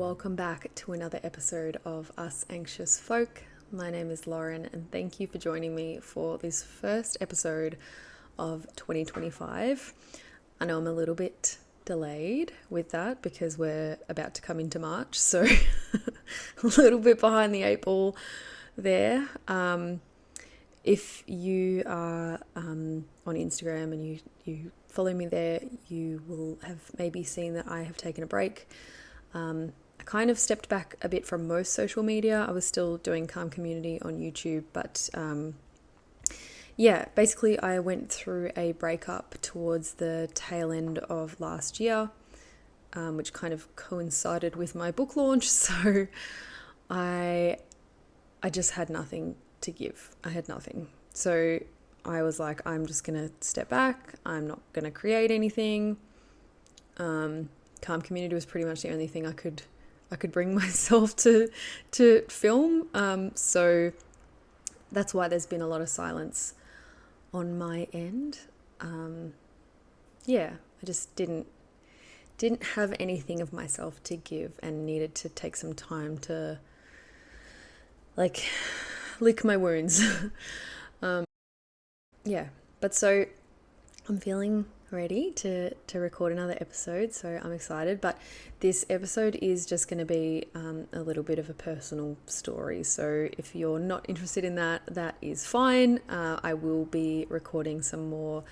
welcome back to another episode of Us Anxious Folk. My name is Lauren, and thank you for joining me for this first episode of 2025. I know I'm a little bit delayed with that because we're about to come into March, so a little bit behind the eight ball there. If you are on Instagram and you follow me there, you will have maybe seen that I have taken a break. I kind of stepped back a bit from most social media. I was still doing Calm Community on YouTube, but basically I went through a breakup towards the tail end of last year, which kind of coincided with my book launch. So I just had nothing to give. I had nothing. So I was like, I'm just going to step back. I'm not going to create anything. Calm Community was pretty much the only thing I could bring myself to film. So that's why there's been a lot of silence on my end. I just didn't have anything of myself to give and needed to take some time to lick my wounds. But so I'm feeling ready to record another episode, so I'm excited. But this episode is just going to be a little bit of a personal story, so if you're not interested in that, that is fine. I will be recording some more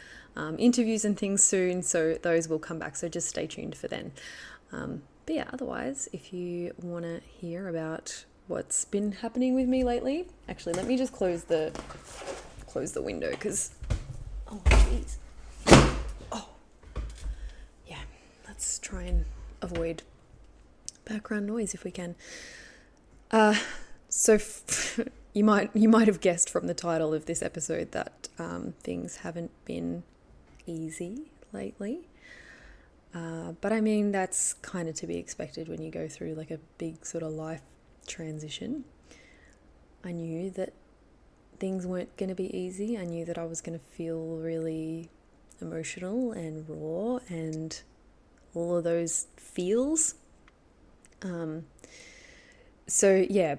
interviews and things soon, so those will come back, so just stay tuned for then. Otherwise, if you want to hear about what's been happening with me lately, actually let me just close the window because let's try and avoid background noise if we can. You might have guessed from the title of this episode that things haven't been easy lately. But I mean, that's kind of to be expected when you go through like a big sort of life transition. I knew that things weren't going to be easy. I knew that I was going to feel really emotional and raw and all of those feels.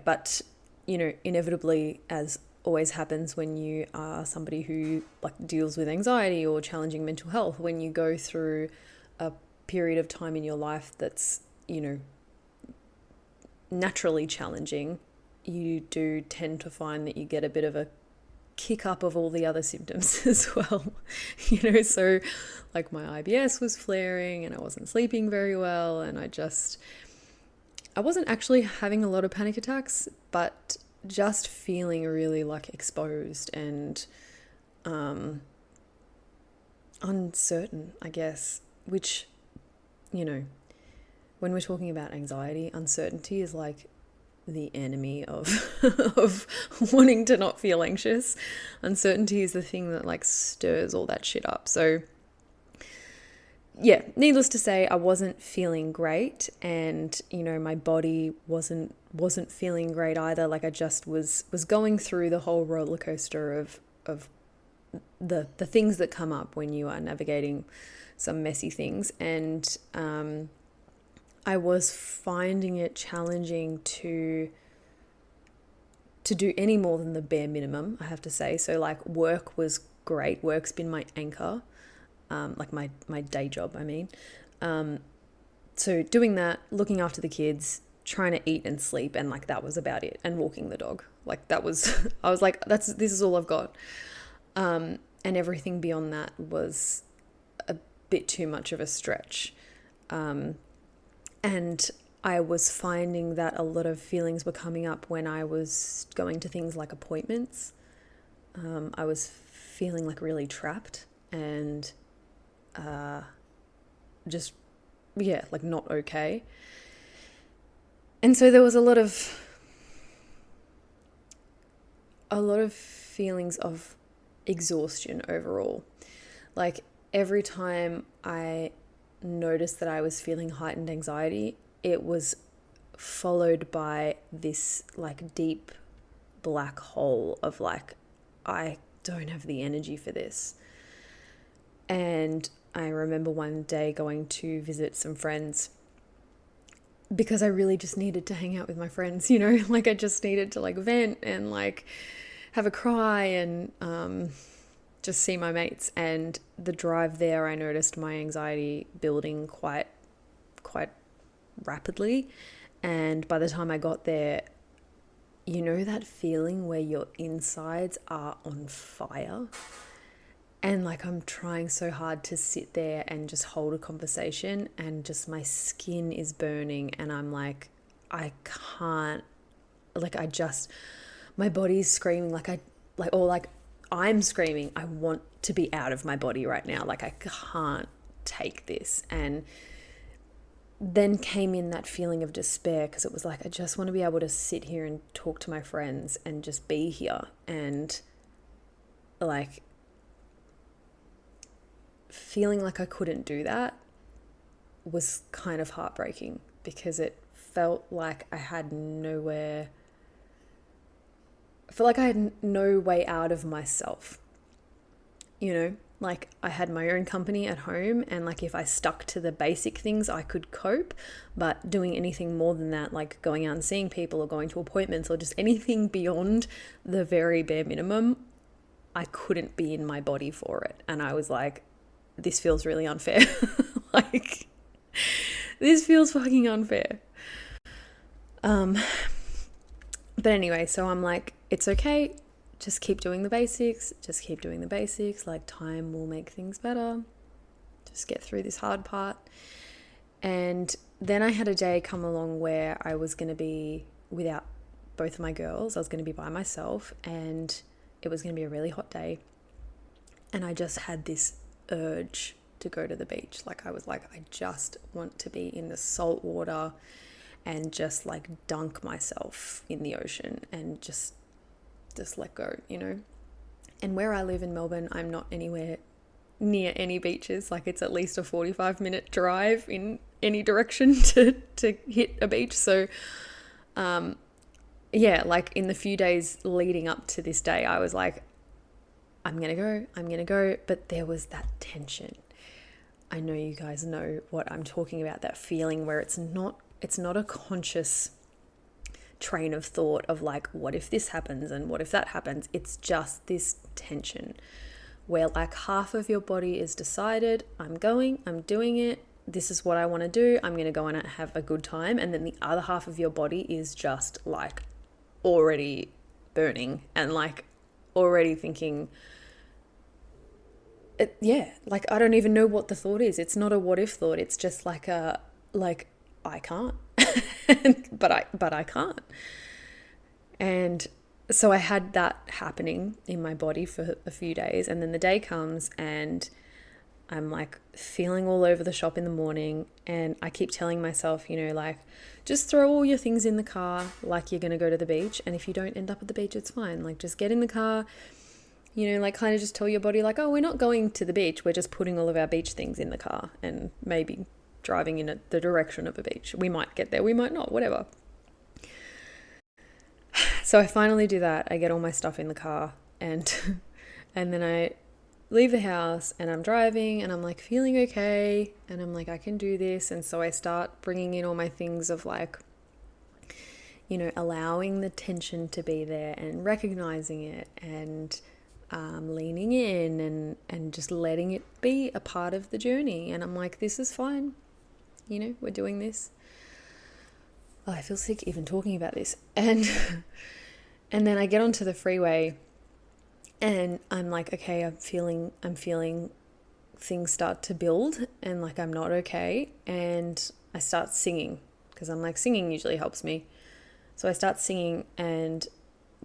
But inevitably, as always happens when you are somebody who deals with anxiety or challenging mental health, when you go through a period of time in your life that's, naturally challenging, you do tend to find that you get a bit of a kick up of all the other symptoms as well. So like my IBS was flaring and I wasn't sleeping very well, and I wasn't actually having a lot of panic attacks, but just feeling really exposed and uncertain, I guess, which, when we're talking about anxiety, uncertainty is like the enemy of of wanting to not feel anxious. Uncertainty is the thing that stirs all that shit up. So needless to say, I wasn't feeling great, and my body wasn't feeling great either. I just was going through the whole roller coaster of the things that come up when you are navigating some messy things, and I was finding it challenging to do any more than the bare minimum, I have to say. So work was great. Work's been my anchor, my day job, I mean. So doing that, looking after the kids, trying to eat and sleep, and that was about it. And walking the dog. That was, I was like, this is all I've got. And everything beyond that was a bit too much of a stretch. And I was finding that a lot of feelings were coming up when I was going to things like appointments. I was feeling really trapped and not okay. And so there was a lot of feelings of exhaustion overall. Every time I noticed that I was feeling heightened anxiety, it was followed by this deep black hole of I don't have the energy for this. And I remember one day going to visit some friends because I really just needed to hang out with my friends, you know, like I just needed to like vent and like have a cry and just see my mates. And the drive there, I noticed my anxiety building quite rapidly. And by the time I got there, you know that feeling where your insides are on fire? And like I'm trying so hard to sit there and just hold a conversation, and just my skin is burning, and I'm like, I can't, like I just, my body's screaming like I'm screaming, I want to be out of my body right now. Like I can't take this. And then came in that feeling of despair, because it was like, I just want to be able to sit here and talk to my friends and just be here. And like feeling like I couldn't do that was kind of heartbreaking, because it felt like I had nowhere, I felt like I had no way out of myself, you know, like I had my own company at home, and like if I stuck to the basic things I could cope, but doing anything more than that, like going out and seeing people or going to appointments or just anything beyond the very bare minimum, I couldn't be in my body for it. And I was like, this feels really unfair. Like, this feels fucking unfair. But anyway, so I'm like, it's okay. Just keep doing the basics. Just keep doing the basics. Like, time will make things better. Just get through this hard part. And then I had a day come along where I was going to be without both of my girls. I was going to be by myself, and it was going to be a really hot day. And I just had this urge to go to the beach. Like I was like, I just want to be in the salt water and just like dunk myself in the ocean and just let go, you know. And where I live in Melbourne, I'm not anywhere near any beaches. Like it's at least a 45-minute drive in any direction to hit a beach. So yeah, like in the few days leading up to this day, I was like, I'm going to go. But there was that tension. I know you guys know what I'm talking about, that feeling where it's not a conscious train of thought of like, what if this happens and what if that happens? It's just this tension where like half of your body is decided, I'm doing it. This is what I want to do. I'm going to go and have a good time. And then the other half of your body is just like already burning and like already thinking, like I don't even know what the thought is. It's not a what if thought. It's just like I can't, but I can't. And so I had that happening in my body for a few days, and then the day comes and I'm like feeling all over the shop in the morning, and I keep telling myself, you know, like just throw all your things in the car like you're going to go to the beach, and if you don't end up at the beach, it's fine. Like just get in the car, you know, like kind of just tell your body like, oh, we're not going to the beach, we're just putting all of our beach things in the car and maybe driving in the direction of a beach. We might get there, we might not, whatever. So I finally do that. I get all my stuff in the car, and and then I leave the house and I'm driving and I'm like feeling okay, and I'm like, I can do this. And so I start bringing in all my things of like, you know, allowing the tension to be there and recognizing it, and leaning in and just letting it be a part of the journey. And I'm like, this is fine, you know, we're doing this. Oh, I feel sick even talking about this. And and then I get onto the freeway and I'm like, okay, I'm feeling things start to build, and like I'm not okay. And I start singing, because I'm like, singing usually helps me. So I start singing, and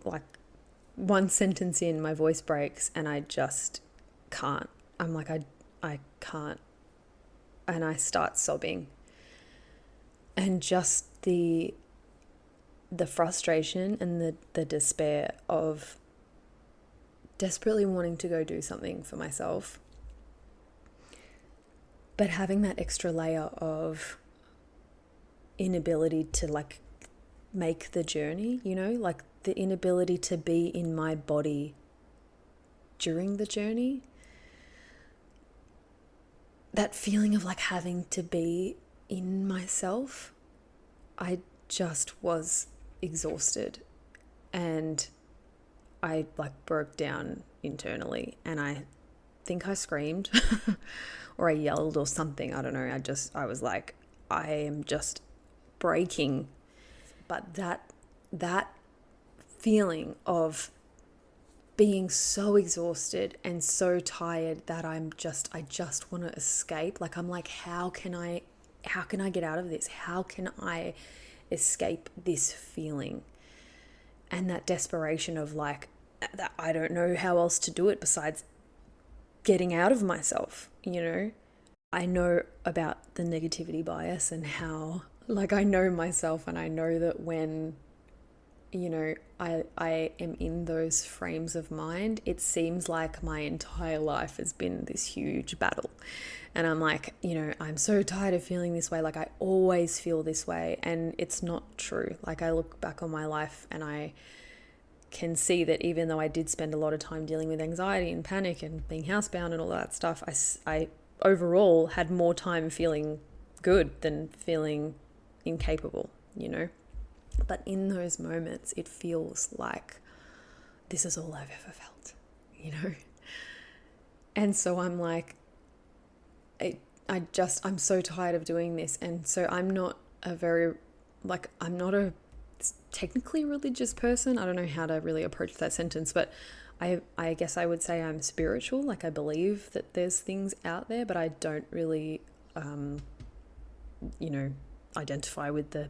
like one sentence in, my voice breaks and I just can't. I'm like, I can't. And I start sobbing. And just the frustration and the despair of desperately wanting to go do something for myself, but having that extra layer of inability to like make the journey, you know, like the inability to be in my body during the journey. That feeling of like having to be in myself I just was exhausted, and I like broke down internally, and I think I screamed or I yelled or something. I don't know. I was like, I am just breaking. But that feeling of being so exhausted and so tired that I just want to escape. Like, I'm like, how can I get out of this? How can I escape this feeling? And that desperation of like, that I don't know how else to do it besides getting out of myself, you know? I know about the negativity bias and how, like, I know myself, and I know that when, you know, I am in those frames of mind, it seems like my entire life has been this huge battle. And I'm like, you know, I'm so tired of feeling this way. Like, I always feel this way. And it's not true. Like, I look back on my life and I can see that even though I did spend a lot of time dealing with anxiety and panic and being housebound and all that stuff, I overall had more time feeling good than feeling incapable, you know? But in those moments, it feels like this is all I've ever felt, you know? And so I'm like, I'm so tired of doing this. And so I'm not a technically religious person. I don't know how to really approach that sentence, but I guess I would say I'm spiritual. Like, I believe that there's things out there, but I don't really, identify with the,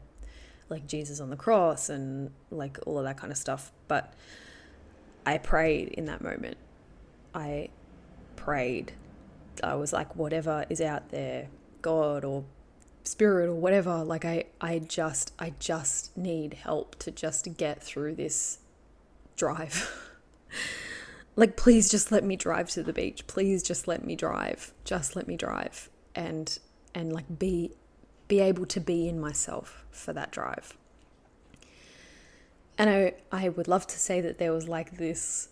like, Jesus on the cross and like all of that kind of stuff. But I prayed in that moment. I prayed. I was like, whatever is out there, God or spirit or whatever, like I just need help to just get through this drive. Like, please just let me drive to the beach. Please just let me drive. Just let me drive and like be able to be in myself for that drive. And I would love to say that there was like this,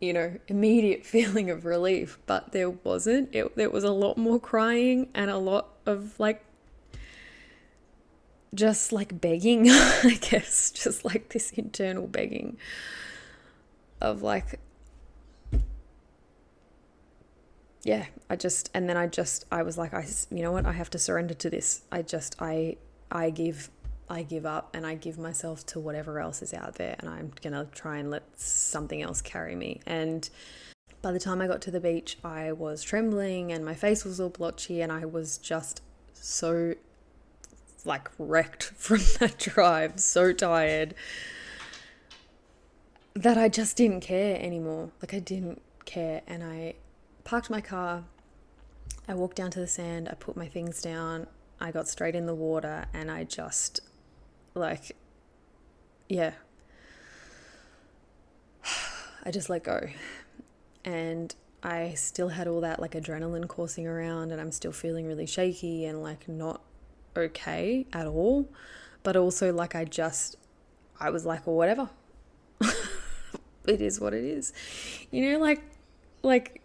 you know, immediate feeling of relief, but there wasn't. There was a lot more crying and a lot of like, just like begging, I guess, just like this internal begging of like, yeah, I was like, you know what, I have to surrender to this. I give up, and I give myself to whatever else is out there, and I'm going to try and let something else carry me. And by the time I got to the beach, I was trembling and my face was all blotchy, and I was just so like wrecked from that drive, so tired that I just didn't care anymore. Like, I didn't care. And I parked my car, I walked down to the sand, I put my things down, I got straight in the water, and I just like, yeah, I just let go. And I still had all that like adrenaline coursing around, and I'm still feeling really shaky and like not okay at all. But also like I was like, well, whatever. It is what it is. You know, like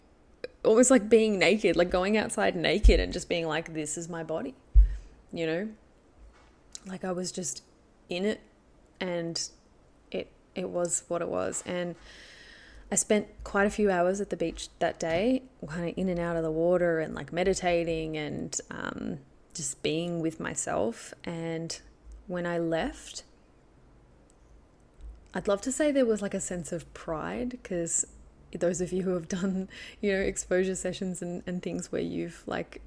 almost like being naked, like going outside naked and just being like, this is my body, you know? Like, I was just in it, and it was what it was. And I spent quite a few hours at the beach that day, kind of in and out of the water and like meditating and just being with myself. And when I left, I'd love to say there was like a sense of pride, because those of you who have done, you know, exposure sessions and things where you've like,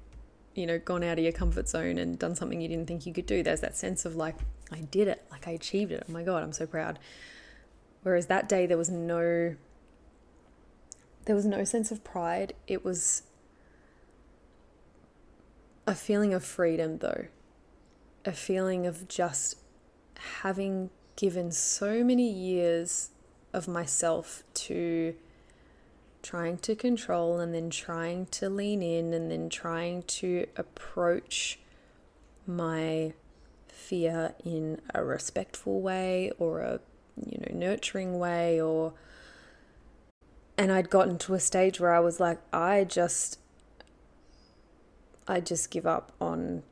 you know, gone out of your comfort zone and done something you didn't think you could do, there's that sense of like, I did it, like I achieved it. Oh my God, I'm so proud. Whereas that day there was no sense of pride. It was a feeling of freedom, though. A feeling of just having given so many years of myself to trying to control, and then trying to lean in, and then trying to approach my fear in a respectful way, or a, you know, nurturing way, and I'd gotten to a stage where I was like, I just give up on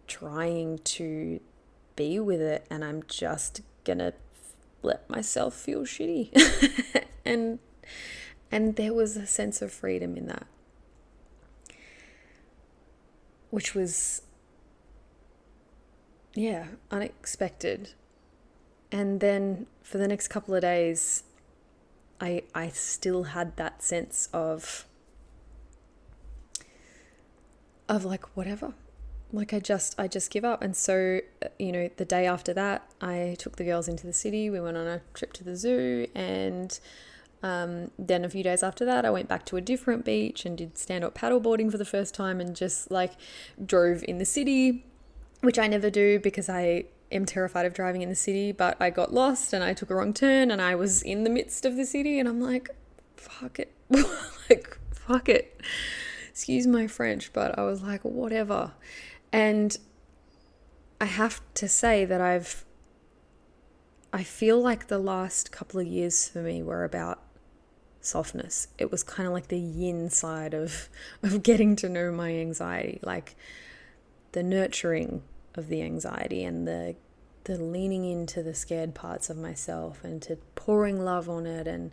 trying to be with it, and I'm just gonna let myself feel shitty. and there was a sense of freedom in that, which was, yeah, unexpected. And then for the next couple of days, I still had that sense of like, whatever, like I just give up. And so, the day after that, I took the girls into the city. We went on a trip to the zoo, and then a few days after that, I went back to a different beach and did stand-up paddleboarding for the first time, and just like drove in the city, which I never do because I am terrified of driving in the city. But I got lost and I took a wrong turn and I was in the midst of the city, and I'm like, fuck it. Like, fuck it. Excuse my French, but I was like, whatever. And I have to say that I feel like the last couple of years for me were about softness. It was kind of like the yin side of getting to know my anxiety, like the nurturing of the anxiety and the leaning into the scared parts of myself and to pouring love on it, and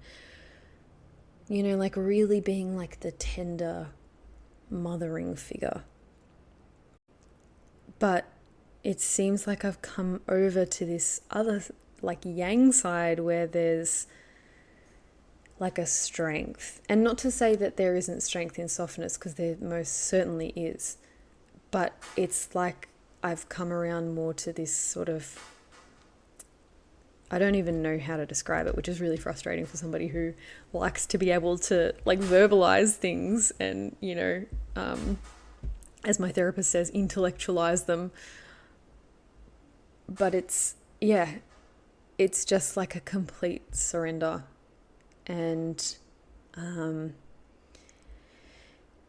like really being like the tender mothering figure. But it seems like I've come over to this other like yang side where there's like a strength. And not to say that there isn't strength in softness, because there most certainly is. But it's like I've come around more to this sort of, I don't even know how to describe it, which is really frustrating for somebody who likes to be able to like verbalize things and, as my therapist says, intellectualize them. But it's just like a complete surrender. And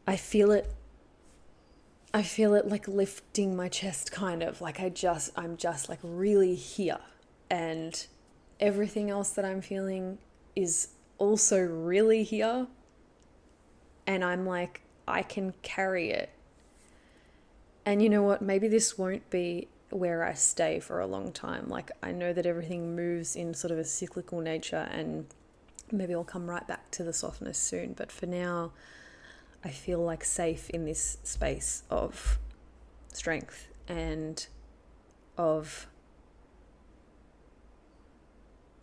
I feel it like lifting my chest, kind of like I'm just like really here, and everything else that I'm feeling is also really here, and I'm like, I can carry it. And you know what, maybe this won't be where I stay for a long time. Like, I know that everything moves in sort of a cyclical nature, and maybe I'll come right back to the softness soon. But for now, I feel like safe in this space of strength and of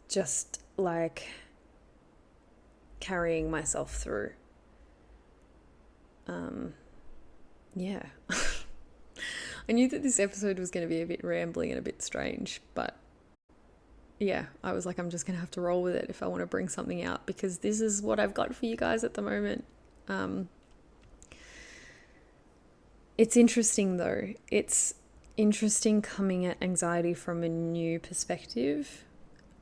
just like carrying myself through. Yeah. I knew that this episode was going to be a bit rambly and a bit strange, but yeah, I was like, I'm just going to have to roll with it if I want to bring something out, because this is what I've got for you guys at the moment. It's interesting though. It's interesting coming at anxiety from a new perspective.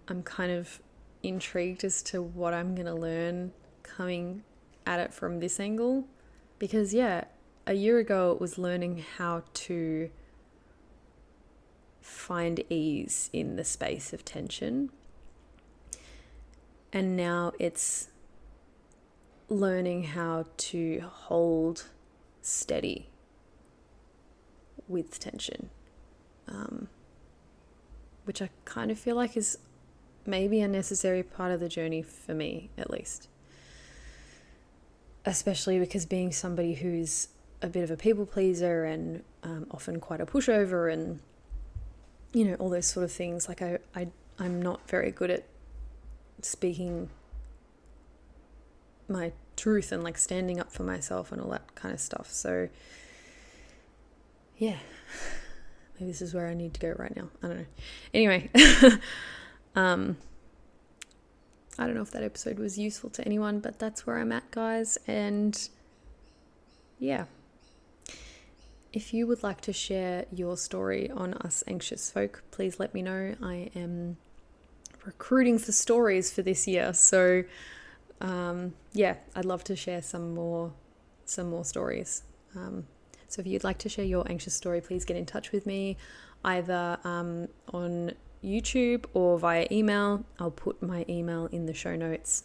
I'm kind of intrigued as to what I'm going to learn coming at it from this angle, because a year ago it was learning how to find ease in the space of tension, and now it's learning how to hold steady with tension, which I kind of feel like is maybe a necessary part of the journey for me, at least. Especially because being somebody who's a bit of a people pleaser and often quite a pushover and, all those sort of things. Like I'm not very good at speaking my truth and like standing up for myself and all that kind of stuff. So yeah, maybe this is where I need to go right now. I don't know. Anyway, I don't know if that episode was useful to anyone, but that's where I'm at, guys. And yeah, if you would like to share your story on Us Anxious Folk, please let me know. I am recruiting for stories for this year. So I'd love to share some more stories. So if you'd like to share your anxious story, please get in touch with me either on YouTube or via email. I'll put my email in the show notes.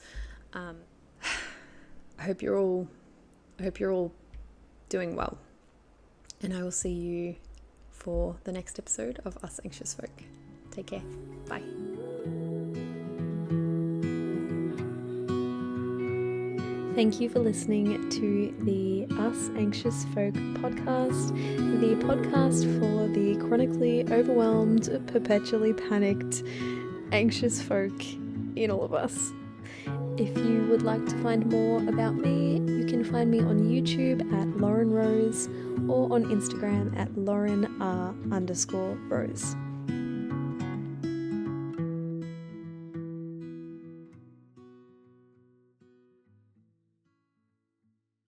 I hope you're all doing well, and I will see you for the next episode of Us Anxious Folk. Take care. Bye. Thank you for listening to the Us Anxious Folk podcast, the podcast for the chronically overwhelmed, perpetually panicked, anxious folk in all of us. If you would like to find more about me, you can find me on YouTube at Lauren Rose or on Instagram at LaurenR_Rose.